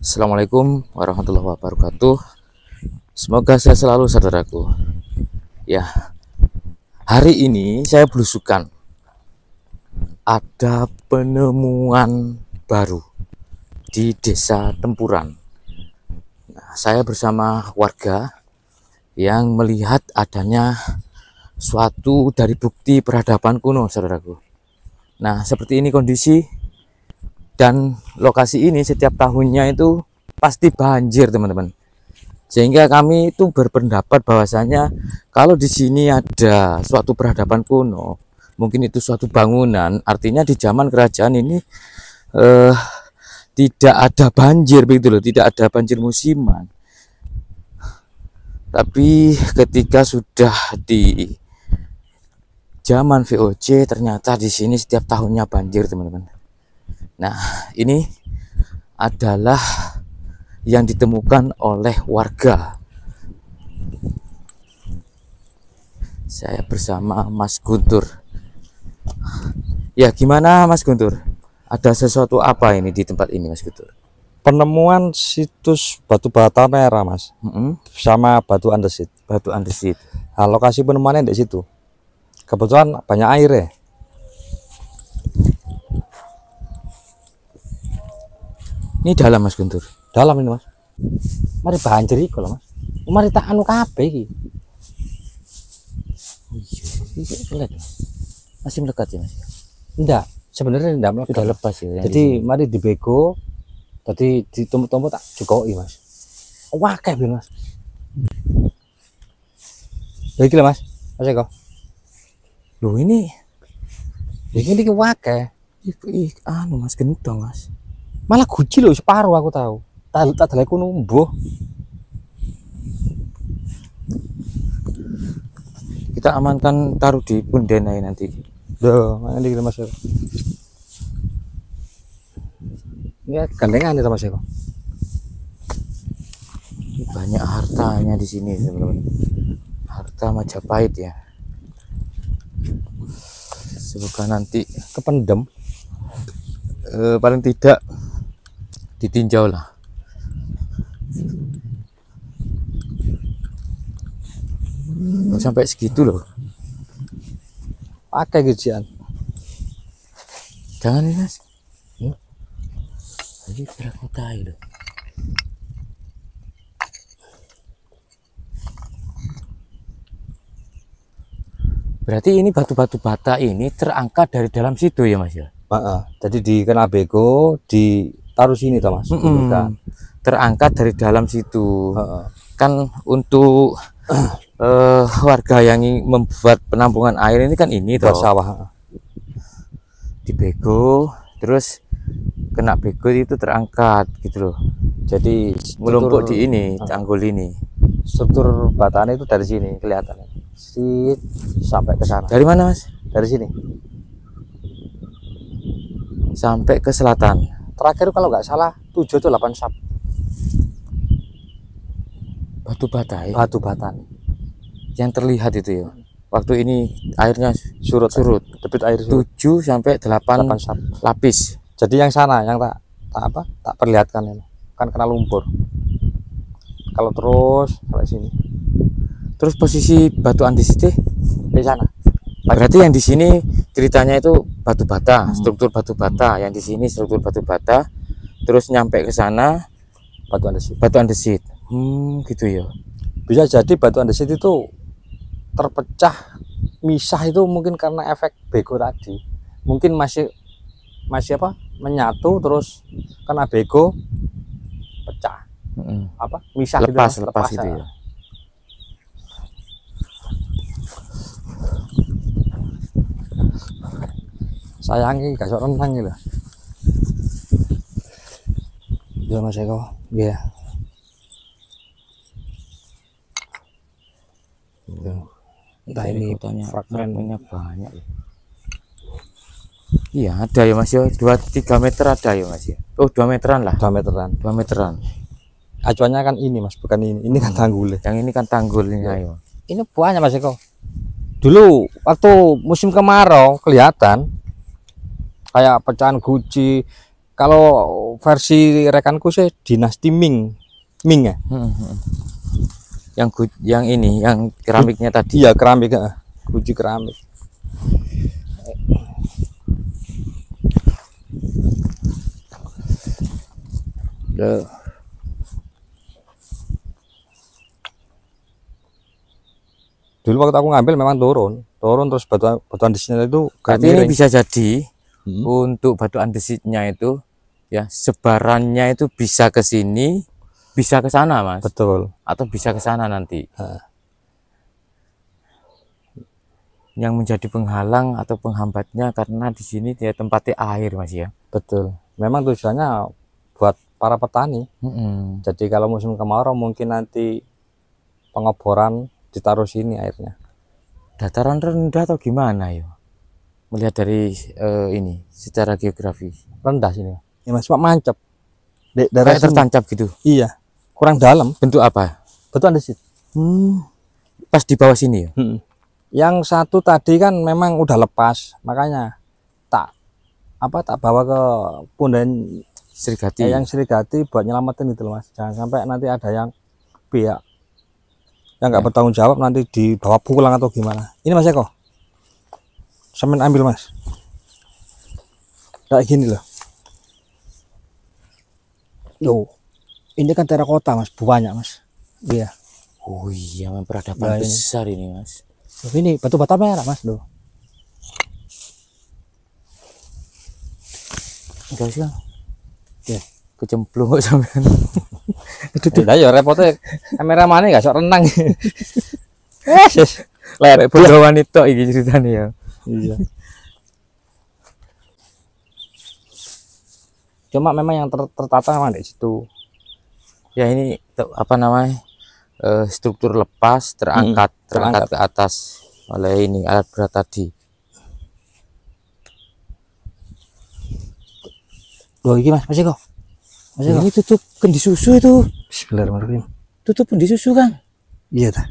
Assalamualaikum warahmatullahi wabarakatuh. Semoga saya selalu saudaraku. Ya, hari ini saya belusukan. Ada penemuan baru di Desa Tempuran. Nah, saya bersama warga yang melihat adanya suatu dari bukti peradaban kuno, saudaraku. Nah, seperti ini kondisi. Dan lokasi ini setiap tahunnya itu pasti banjir, teman-teman. Sehingga kami itu berpendapat bahwasanya kalau di sini ada suatu peradaban kuno, mungkin itu suatu bangunan, artinya di zaman kerajaan ini tidak ada banjir, begitu loh, tidak ada banjir musiman. Tapi ketika sudah di zaman VOC, ternyata di sini setiap tahunnya banjir, teman-teman. Nah, ini adalah yang ditemukan oleh warga. Saya bersama Mas Guntur. Ya, gimana Mas Guntur? Ada sesuatu apa ini di tempat ini, Mas Guntur? Penemuan situs batu bata merah, Mas, sama batu andesit. Batu andesit. Nah, lokasi penemuannya di situ. Kebetulan banyak air ya. Ini dalam, Mas Guntur. Dalam ini, Mas. Mari banjir iki lho, Mas. Mari tak anu kabeh iki. Iya, masih melekat ya, Mas? Enggak, sebenarnya enggak melekat. Sudah lepas ya. Jadi mari dibego. Tadi ditumpuk-tumpuk tak jokoki, Mas. Wah, kabeh, Mas. Ya iki lho, Mas. Mas Eko. Loh, ini Iki wakeh. anu Mas, gentong, Mas. Malah guci loh, separuh aku tahu. Tak daleku numbuh. Kita amankan, taruh di pundenai nanti. Duh, mana iki Mas Eko. Ini gandengan itu Mas Eko. Banyak hartanya di sini, teman-teman. Harta Majapahit ya. Semoga nanti Kependem. paling tidak ditinjau lah. Oh, sampai segitu loh. Pakai gajian. Jangan nih, Mas. Ini kota loh. Berarti ini batu-batu bata ini terangkat dari dalam situ ya, Mas ya? Jadi dikena bego, ditaruh sini toh, Mas. Terangkat dari dalam situ. Kan untuk warga yang membuat penampungan air ini kan ini toh. Sawah. Dibego, terus kena bego itu terangkat gitu loh. Jadi Melumpuk di ini, tanggul ini. Struktur batanya itu dari sini kelihatan. Sampai ke sana. Dari mana, Mas? Dari sini. Sampai ke selatan. Terakhir kalau nggak salah 7 atau 8 sap. Batu bata ya? Batu bata. Yang terlihat itu ya. Waktu ini airnya surut. Debit air surut. 7 sampai 8 sap. lapis. Jadi yang sana yang tak perlihatkan ini. Kan kena lumpur. Kalau terus sampai sini. Terus posisi batu andesit Di sana. berarti yang di sini ceritanya itu batu bata, struktur batu bata. Yang di sini struktur batu bata. Terus nyampe ke sana Batu andesit. batu andesit. Gitu ya. Bisa jadi batu andesit itu terpecah, misah itu mungkin karena efek bego tadi. Mungkin masih menyatu terus kena bego pecah. Misah Lepas gitu, gitu ya. Sayangi gak sok renang gitu. Ya Mas Eko, iya. Entah ini fragmennya banyak. Iya, ada ya, Mas ya. 2-3 meter ada ya, Mas ya. Oh, 2 meteran lah. 2 meteran. 2 meteran. Acuannya kan ini, Mas, bukan ini. Ini kan tanggul. Yang ini kan tanggulnya ya. Ini banyak, Mas Eko. Dulu waktu musim kemarau kelihatan kayak pecahan guci, Kalau versi rekanku sih dinasti Ming. Ming ya. Yang ini, yang keramiknya tadi. Iya, keramik, guji keramik. Dulu waktu aku ngambil memang turun terus batu andesitnya itu Berarti ini bisa jadi untuk batu andesitnya itu ya sebarannya itu bisa ke sini, bisa ke sana, Mas. betul. Atau bisa ke sana nanti. Yang menjadi penghalang atau penghambatnya karena di sini dia tempatnya air, Mas ya. Betul. Memang tujuannya buat para petani. Jadi kalau musim kemarau mungkin nanti pengeboran ditaruh sini airnya. Dataran rendah atau gimana ya? Melihat dari ini secara geografi. Rendah sini. Ya Mas, mancap. Kayak tertancap gitu. Iya. Kurang dalam. Bentuk apa? Bentuk andesit. Pas di bawah sini ya. Yang satu tadi kan memang udah lepas, makanya tak bawa ke pundan Srigati. yang Srigati buat nyelamatin gitu loh Mas. Jangan sampai nanti ada yang pihak yang nggak bertanggung jawab nanti dibawa pulang atau gimana. Ini Mas Eko, semen ambil Mas, kayak gini loh. Loh, ini kan terakota Mas, banyak Mas. Iya. Oh iya, peradaban besar ini Mas. Loh, ini batu bata merah Mas loh. Enggak sih Kang. Ya, kecemplung kok sampean. Itu ya repotnya kamera mana gak sok renang. Lerek bodo wanita iki ceritane ya. Iya. Cuma memang yang tertata memang di situ. Ya ini apa namanya? Struktur lepas terangkat ke atas oleh ini alat berat tadi. Loh, ini Mas, masih kok. Masih ini tutup kendi susu itu. Bismillahirrahmanirrahim. Tutup kendi susu Kang. Iya dah.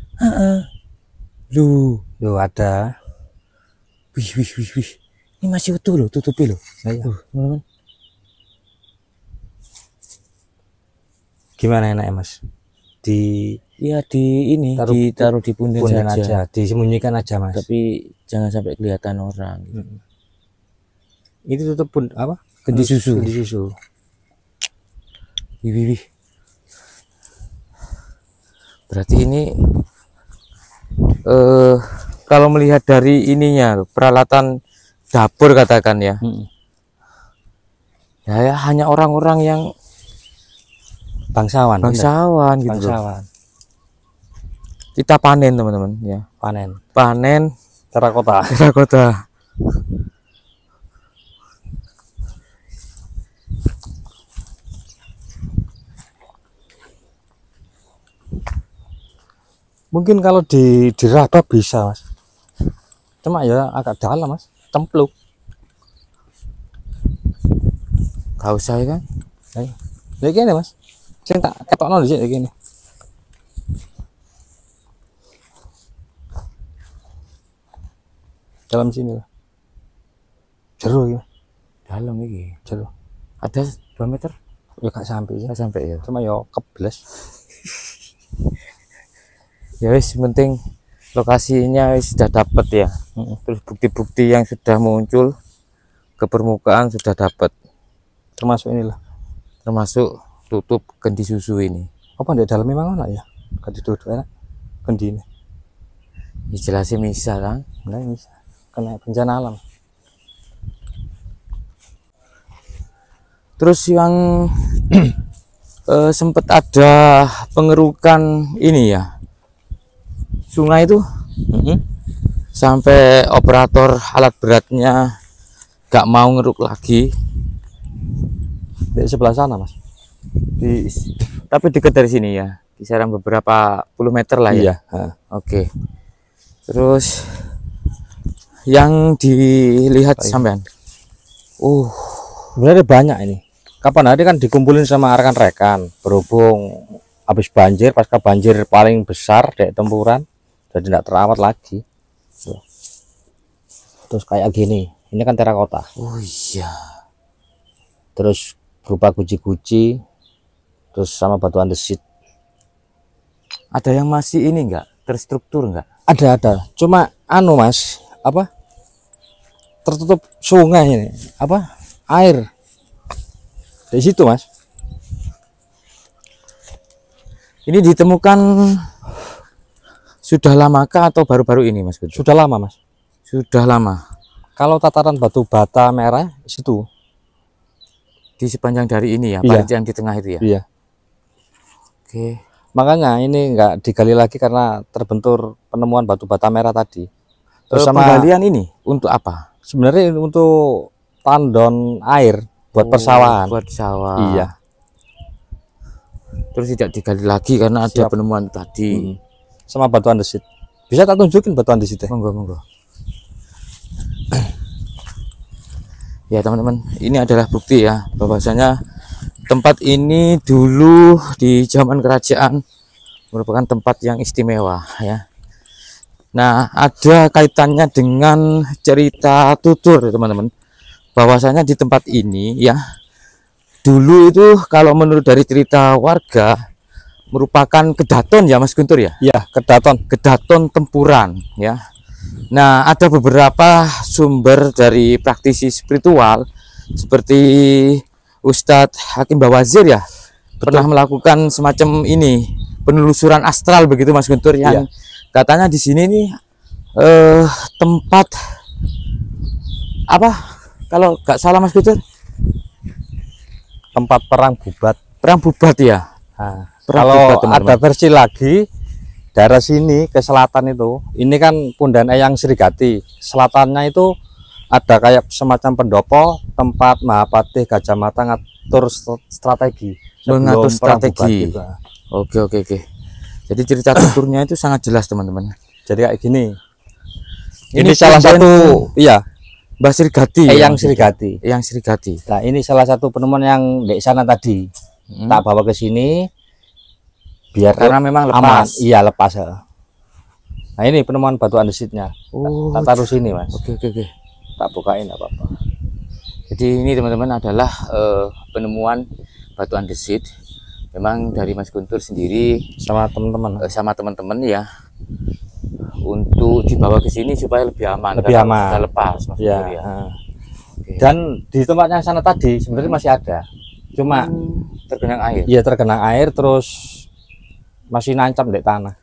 Loh ada. Wih. Ini masih utuh loh, tutupi loh. Ayo. Teman-teman. Gimana enaknya Mas? Ditaruh di pundan aja, disembunyikan aja Mas. Tapi jangan sampai kelihatan orang. Ini tutup pun apa? Kendi susu. Wih. Berarti ini kalau melihat dari ininya peralatan dapur katakan ya. Ya hanya orang-orang yang bangsawan gitu. Bangsawan. Kita panen teman-teman ya. Panen terakota. Mungkin kalau diraba bisa Mas, cuma ya agak dalam Mas, cemplung. Gak usah ya kan? Kayak gini Mas, saya tak ketokno di sini gini. Dalam sini lah. Jero ya. Dalam ini. Jero. Ada 2 meter? Ya gak sampai ya. Cuma ya kebles. Ya wis, penting lokasinya sudah dapat ya. Terus bukti-bukti yang sudah muncul ke permukaan sudah dapat. Termasuk inilah. Termasuk tutup kendi susu ini. Apa di dalam memang enak ya? Kendi tutup enak. Kendi ini. Ya jelasnya bisa kan? Enggak bisa. Kena bencana alam. Terus yang sempat ada pengerukan ini ya. Sungai itu sampai operator alat beratnya gak mau ngeruk lagi di sebelah sana Mas, tapi dekat dari sini ya, kisaran beberapa puluh meter lah ya. Oke. Terus yang dilihat sampean sebenarnya banyak ini. Kapan hari kan dikumpulin sama rekan-rekan, berhubung habis banjir, pasca banjir paling besar di Tempuran, jadi tidak terawat lagi. Terus kayak gini, ini kan terakota. Oh iya. terus berupa guci-guci, terus sama batu andesit. Ada yang masih ini enggak terstruktur enggak? Ada. Cuma anu Mas, apa? Tertutup sungai ini, apa? Air. Di situ Mas. Ini ditemukan sudah lamakah atau baru-baru ini Mas Guntur? Sudah lama Mas. Sudah lama. Kalau tataran batu bata merah situ. Di sepanjang dari ini ya, Iya. parit yang di tengah itu ya. Iya. Oke. Makanya ini enggak digali lagi karena terbentur penemuan batu bata merah tadi. Terus sama Penggalian ini untuk apa? sebenarnya untuk tandon air buat persawahan. Buat sawah. Iya. Terus tidak digali lagi karena ada Siap. penemuan tadi. Sama batu andesit. Bisa tak tunjukin batu andesitnya? Monggo. Ya teman-teman, ini adalah bukti ya bahwasanya tempat ini dulu di zaman kerajaan merupakan tempat yang istimewa ya. Nah, ada kaitannya dengan cerita tutur teman-teman, bahwasanya di tempat ini ya dulu itu kalau menurut dari cerita warga merupakan kedaton ya Mas Guntur ya. Iya, Kedaton tempuran ya. Nah, ada beberapa sumber dari praktisi spiritual seperti Ustadz Hakim Bawazir ya, pernah melakukan semacam ini penelusuran astral begitu Mas Guntur, yang katanya di sini nih tempat apa kalau nggak salah Mas Guntur, tempat perang bubat. ya. Nah, Perang kalau bubat, teman-teman. ada versi lagi daerah sini ke selatan itu, ini kan Pundan Eyang Srigati, selatannya itu ada kayak semacam pendopo, tempat Mahapatih Gajah Mata ngatur strategi sebelum Mengatur perang strategi. bubat gitu. Oke. Jadi cerita tuturnya itu sangat jelas teman-teman. Jadi kayak gini. Ini Ini salah Pundan satu, iya, Mbah Srigati ya, Eyang Mas Guntur? Srigati. Eyang Srigati. Nah, ini salah satu penemuan yang di sana tadi. Tak bawa ke sini biar Karena memang aman. lepas. Iya, lepas. Nah, ini penemuan batu andesitnya. Oh, Tak taruh sini, Mas. oke. Tak bukain apa-apa. Jadi ini teman-teman adalah penemuan batu andesit. Memang dari Mas Guntur sendiri Sama teman-teman. sama teman-teman ya, untuk dibawa ke sini supaya lebih aman. Lebih karena aman. sudah lepas Mas Iya. Guntur ya. Oke. Dan di tempatnya sana tadi sebenarnya masih ada. Cuma Tergenang air. ya tergenang air terus masih nancap di tanah.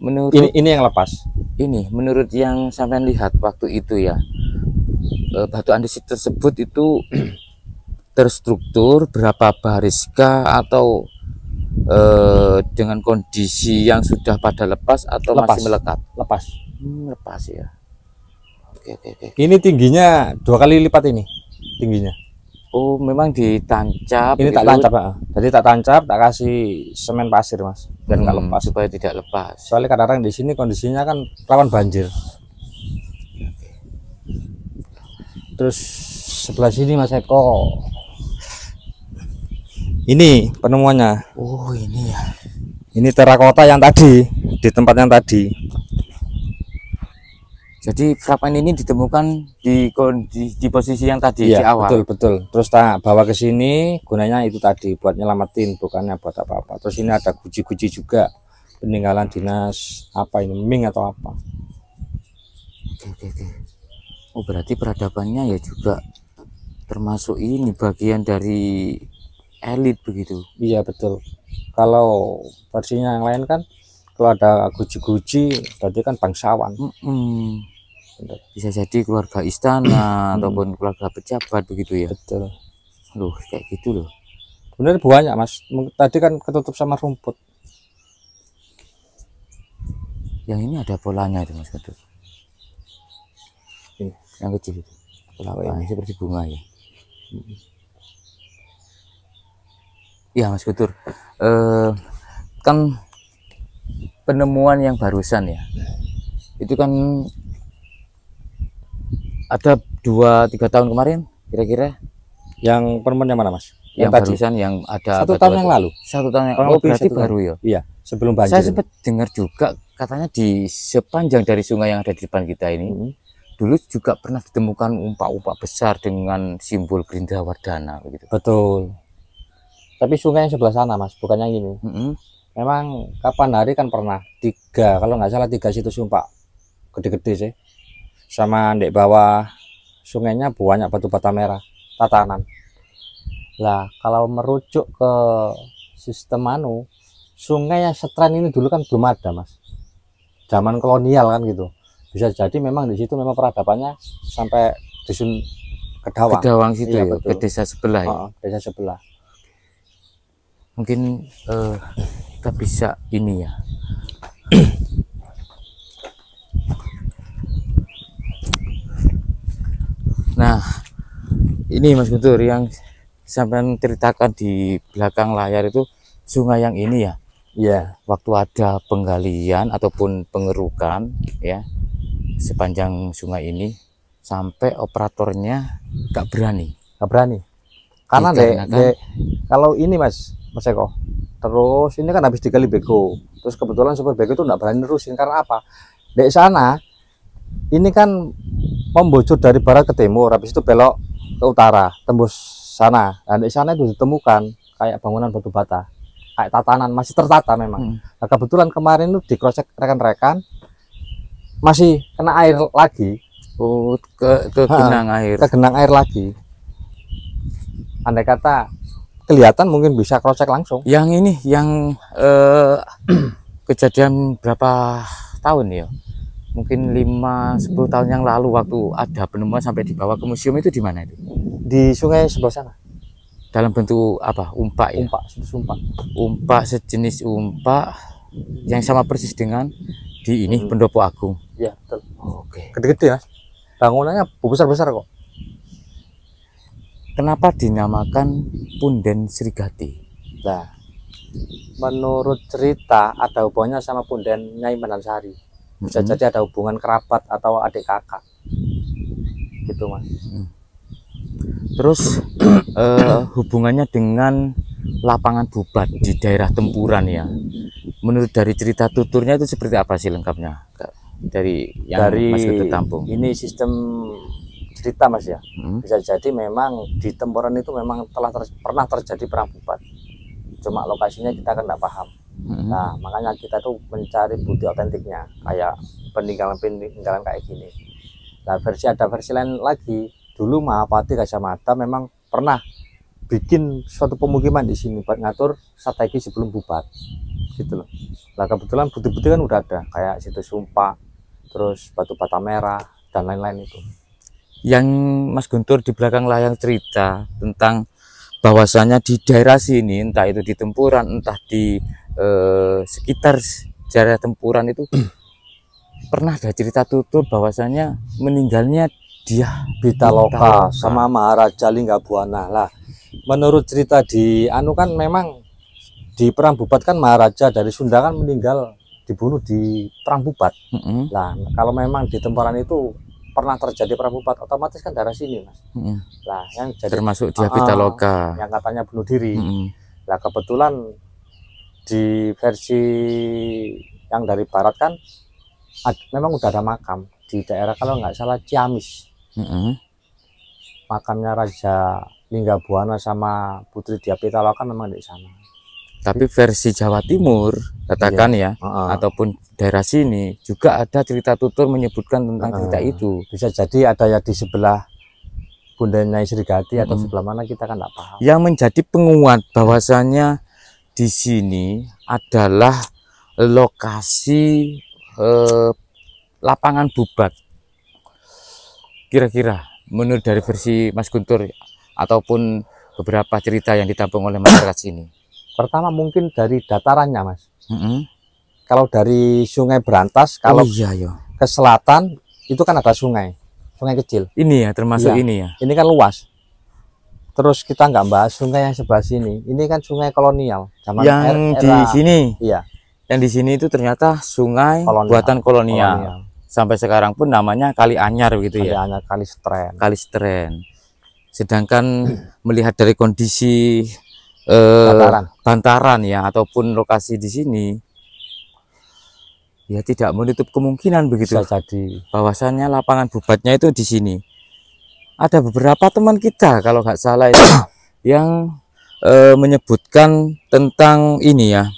Menurut Ini yang lepas. menurut yang sampean lihat waktu itu ya, batu andesit tersebut itu terstruktur berapa bariskah atau dengan kondisi yang sudah pada lepas atau Lepas. masih melekat? Lepas. Lepas ya. Oke. Ini tingginya 2 kali lipat ini tingginya. Oh, memang ditancap. Ini tak begitu, tancap, Pak. Jadi tak tancap, tak kasih semen pasir, Mas, biar nggak lepas. supaya tidak lepas. Soalnya kadang-kadang di sini kondisinya kan rawan banjir. Terus sebelah sini Mas Eko. Ini penemuannya. Oh, ini ya. Ini terakota yang tadi di tempat yang tadi. Jadi fragmen ini ditemukan di posisi yang tadi di Iya, awal. betul. Terus tak bawa ke sini gunanya itu tadi buat nyelamatin, bukannya buat apa-apa. Terus ini ada guci-guci juga, peninggalan dinas apa ini, Ming atau apa. Oke. Oh, berarti peradabannya ya juga termasuk ini bagian dari elit begitu. Iya, betul. Kalau versinya yang lain kan kalau ada guci-guci berarti kan bangsawan. Bisa jadi keluarga istana ataupun keluarga pejabat begitu ya. Betul. Loh, kayak gitu loh. Bener banyak, Mas. Tadi kan ketutup sama rumput. Yang ini ada polanya itu Mas Guntur. Ini. Yang kecil itu. Pola apa? Seperti bunga ya. Ya Mas Guntur. Kan penemuan yang barusan ya. Itu kan ada 2-3 tahun kemarin kira-kira. Yang penemuan yang mana, Mas? Yang tadi? barusan yang ada 1 tahun yang lalu. 1 tahun yang Kurang oh lebih berarti 1 tahun. baru ya. Iya, sebelum banjir. Saya sempat dengar juga katanya di sepanjang dari sungai yang ada di depan kita ini dulu juga pernah ditemukan umpak-umpak besar dengan simbol Grindawardhana begitu. Betul. Tapi sungai yang sebelah sana Mas, bukannya ini. Memang kapan hari kan pernah 3, kalau nggak salah 3 situs umpak gede-gede sih. Sama di bawah sungainya banyak batu bata merah, tatanan. Lah kalau merujuk ke sistem sungai yang setren ini dulu kan belum ada Mas, zaman kolonial kan gitu. Bisa jadi memang di situ memang peradabannya sampai dusun Kedawang situ iya, ya, betul. ke desa sebelah ya. Desa sebelah. Mungkin kita bisa ini ya. Nah, ini Mas Guntur yang sampai ceritakan di belakang layar itu sungai yang ini ya. Iya. Waktu ada penggalian ataupun pengerukan ya sepanjang sungai ini, sampai operatornya gak berani. Karena kalau ini Mas Eko, terus ini kan habis digali beko, terus kebetulan super beko itu nggak berani nerusin karena apa? Di sana ini kan membujur dari barat ke timur, habis itu belok ke utara, tembus sana. Dan di sana itu ditemukan kayak bangunan batu bata, kayak tatanan masih tertata memang. Nah, kebetulan kemarin itu dikrosek rekan-rekan masih kena air lagi. Ke genang air. Ke genang air lagi. Andai kata kelihatan mungkin bisa crosscheck langsung. Yang ini yang kejadian berapa tahun ya? Mungkin 5-10 tahun yang lalu waktu ada penemuan sampai dibawa ke museum itu di mana itu? Di sungai sebelah sana. Dalam bentuk apa? Umpak ya? Umpak sejenis umpak yang sama persis dengan di ini Pendopo Agung. Iya, betul. Oke. Gede-gede Mas. Bangunannya besar-besar kok. Kenapa dinamakan Punden Srigati? Nah, menurut cerita ada hubungannya sama Punden Nyai Manansari. Bisa jadi ada hubungan kerabat atau adik kakak. Gitu Mas. Terus hubungannya dengan lapangan Bubat di daerah Tempuran ya. Menurut dari cerita tuturnya itu seperti apa sih lengkapnya? Dari yang Mas Guntur tampung. Ini sistem cerita Mas ya. Bisa jadi memang di Tempuran itu memang pernah terjadi perang Bubat. Cuma lokasinya kita kan nggak paham. Nah, makanya kita tuh mencari bukti otentiknya, kayak peninggalan kayak gini. Nah, ada versi lain lagi. Dulu Mahapati Gajah Mada memang pernah bikin suatu pemukiman di sini buat ngatur strategi sebelum Bubat. Gitu loh. Nah, kebetulan bukti-bukti kan udah ada, kayak situs Sumpa, terus batu bata merah dan lain-lain itu. Yang Mas Guntur di belakang layar cerita tentang bahwasanya di daerah sini, entah itu di Tempuran, entah di sekitar daerah Tempuran itu pernah ada cerita tutur bahwasanya meninggalnya dia Pitaloka sama Maharaja Linggabuana. Lah, menurut cerita di kan memang di perang Bubat kan Maharaja dari Sunda kan meninggal dibunuh di perang Bubat. Lah, kalau memang di Tempuran itu pernah terjadi perang Bubat, otomatis kan daerah sini Mas. Lah, yang jadi termasuk dia Pitaloka yang katanya bunuh diri. Lah, kebetulan di versi yang dari barat kan memang udah ada makam di daerah kalau nggak salah Ciamis. Makamnya Raja Linggabuana sama Putri Dia Pitaloka memang di sana. Tapi versi Jawa Timur katakan ya, ataupun daerah sini juga ada cerita tutur menyebutkan tentang cerita itu. Bisa jadi ada ya di sebelah Bunda Nyai Srigati atau sebelah mana kita kan nggak paham. Yang menjadi penguat bahwasanya di sini adalah lokasi lapangan Bubat. Kira-kira menurut dari versi Mas Guntur ataupun beberapa cerita yang ditampung oleh masyarakat sini. Pertama mungkin dari datarannya Mas. Kalau dari Sungai Berantas, kalau ke selatan itu kan ada sungai kecil. Ini ya termasuk ini ya. Ini kan luas. Terus kita nggak bahas sungai yang sebelah sini. Ini kan sungai kolonial. Zaman yang di sini. Iya. Yang di sini itu ternyata sungai buatan kolonial. Sampai sekarang pun namanya Kali Anyar gitu ya. Kali Anyar, Kali Stren. Sedangkan melihat dari kondisi bantaran ya ataupun lokasi di sini, ya tidak menutup kemungkinan begitu. Bisa jadi. Bahwasannya lapangan bubatnya itu di sini. Ada beberapa teman kita kalau nggak salah itu yang menyebutkan tentang ini ya,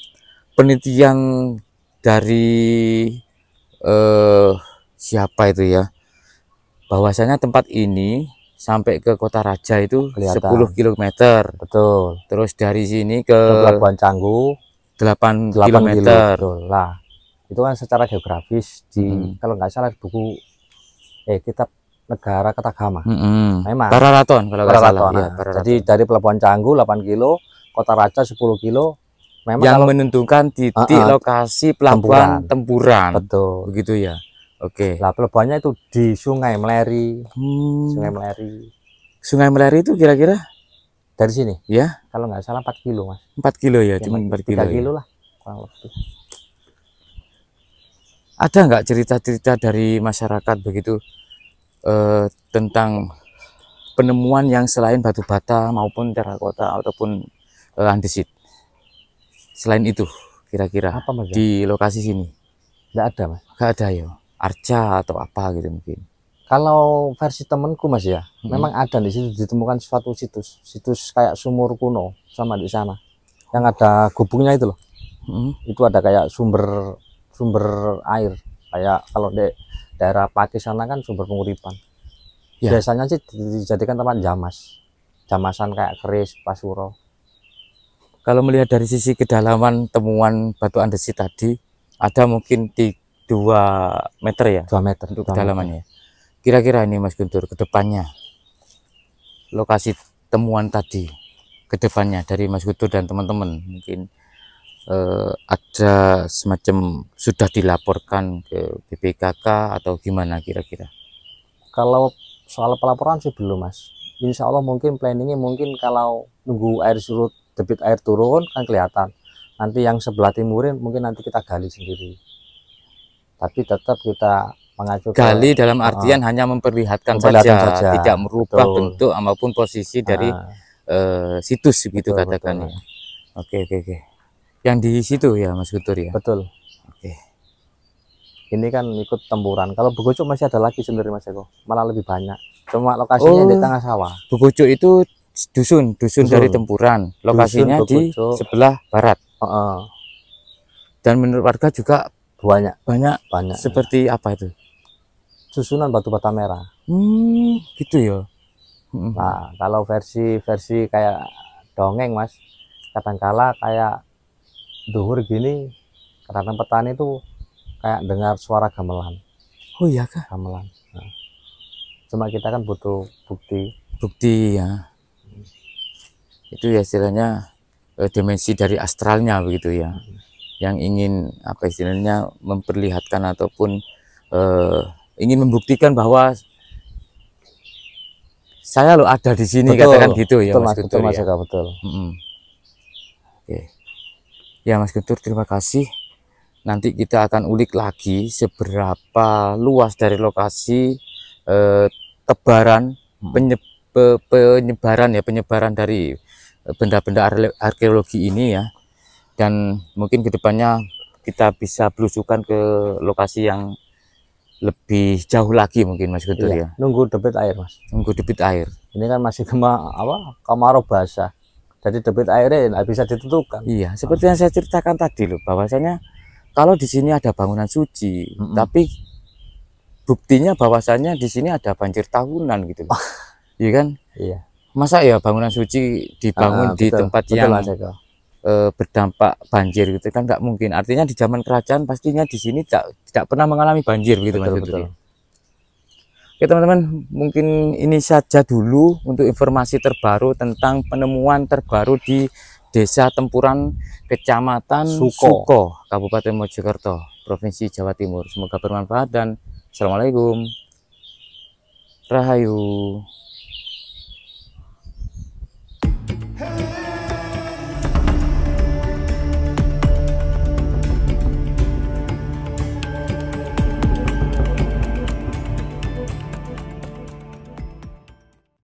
penelitian dari siapa itu ya, bahwasanya tempat ini sampai ke Kota Raja itu Kelihatan. 10 km. Betul. Terus dari sini ke Pelabuhan Canggu 8 km. km. Betul lah. Itu kan secara geografis di kalau nggak salah buku kitab Negara Ketagama. Memang Pararaton kalau nggak salah. Pararaton. Ya, Jadi dari Pelabuhan Canggu 8 kilo, Kota Raja 10 kilo. Memang yang kalau menentukan titik lokasi pelabuhan Tempuran. Betul. Begitu ya. Oke. Lah pelabuhannya itu di Sungai Mleri. Sungai Mleri. Sungai Mleri itu kira-kira dari sini? Ya. Kalau nggak salah 4 kilo, Mas. 4 kilo ya, cuma 4 kilo. 3 kilo lah, kurang lebih. Ada nggak cerita-cerita dari masyarakat begitu tentang penemuan yang selain batu bata maupun terakota ataupun andesit? Selain itu, kira-kira apa, Mas, di lokasi sini? Nggak ada, Mas. Nggak ada ya. Arca atau apa gitu mungkin. Kalau versi temanku, Mas ya, memang ada di situ ditemukan suatu situs kayak sumur kuno sama di sana. Yang ada gubungnya itu loh. Itu ada kayak sumber air. Kayak kalau di daerah Pati sana kan sumber penguripan. Ya. Biasanya sih dijadikan tempat jamasan kayak keris, pasuro. Kalau melihat dari sisi kedalaman temuan batu andesit tadi, ada mungkin 2 meter ya? 2 meter untuk kedalamannya. Kira-kira ini Mas Guntur, kedepannya lokasi temuan tadi, kedepannya dari Mas Guntur dan teman-teman mungkin ada semacam sudah dilaporkan ke BPKK atau gimana kira-kira? Kalau soal pelaporan sih belum, Mas. Insya Allah mungkin planningnya mungkin kalau nunggu air surut, debit air turun kan kelihatan. Nanti yang sebelah timurin mungkin nanti kita gali sendiri. Tapi tetap kita mengacu gali dalam artian hanya memperlihatkan saja, tidak merubah bentuk maupun posisi dari situs gitu katakannya. Oke. Yang di situ ya Mas Guntur ya. Betul. Oke. Ini kan ikut Tempuran. Kalau Bogocuk masih ada lagi sebenarnya Mas Eko. Malah lebih banyak. Cuma lokasinya di tengah sawah. Bogocuk itu dusun dari Tempuran. Lokasinya di sebelah barat. Dan menurut warga juga banyak. Seperti apa itu? Susunan batu bata merah. Gitu ya. Nah, kalau versi kayak dongeng Mas, kadangkala kayak duhur gini, kadang petani itu kayak dengar suara gamelan. Oh iya kah? Gamelan. Nah, cuma kita kan butuh bukti ya. Itu ya istilahnya dimensi dari astralnya begitu ya. Yang ingin apa istilahnya memperlihatkan ataupun ingin membuktikan bahwa saya lo ada di sini, katakan gitu ya Mas Guntur. Betul. Oke. Ya Mas Guntur, terima kasih. Nanti kita akan ulik lagi seberapa luas dari lokasi tebaran penyebaran dari benda-benda arkeologi ini ya. Dan mungkin kedepannya kita bisa belusukan ke lokasi yang lebih jauh lagi mungkin Mas Guntur ya. Nunggu debit air Mas. Nunggu debit air. Ini kan masih kemarau basah. Jadi debit airnya nggak bisa ditentukan. Iya, seperti yang saya ceritakan tadi loh, bahwasanya kalau di sini ada bangunan suci, tapi buktinya bahwasanya di sini ada banjir tahunan gitu loh. Iya kan? Iya. Masa ya bangunan suci dibangun di tempat yang berdampak banjir gitu kan nggak mungkin. Artinya di zaman kerajaan pastinya di sini tidak pernah mengalami banjir gitu Mas Guntur. Oke teman-teman, mungkin ini saja dulu untuk informasi terbaru tentang penemuan terbaru di Desa Tempuran, Kecamatan Suko, Kabupaten Mojokerto, Provinsi Jawa Timur. Semoga bermanfaat dan Assalamualaikum. Rahayu.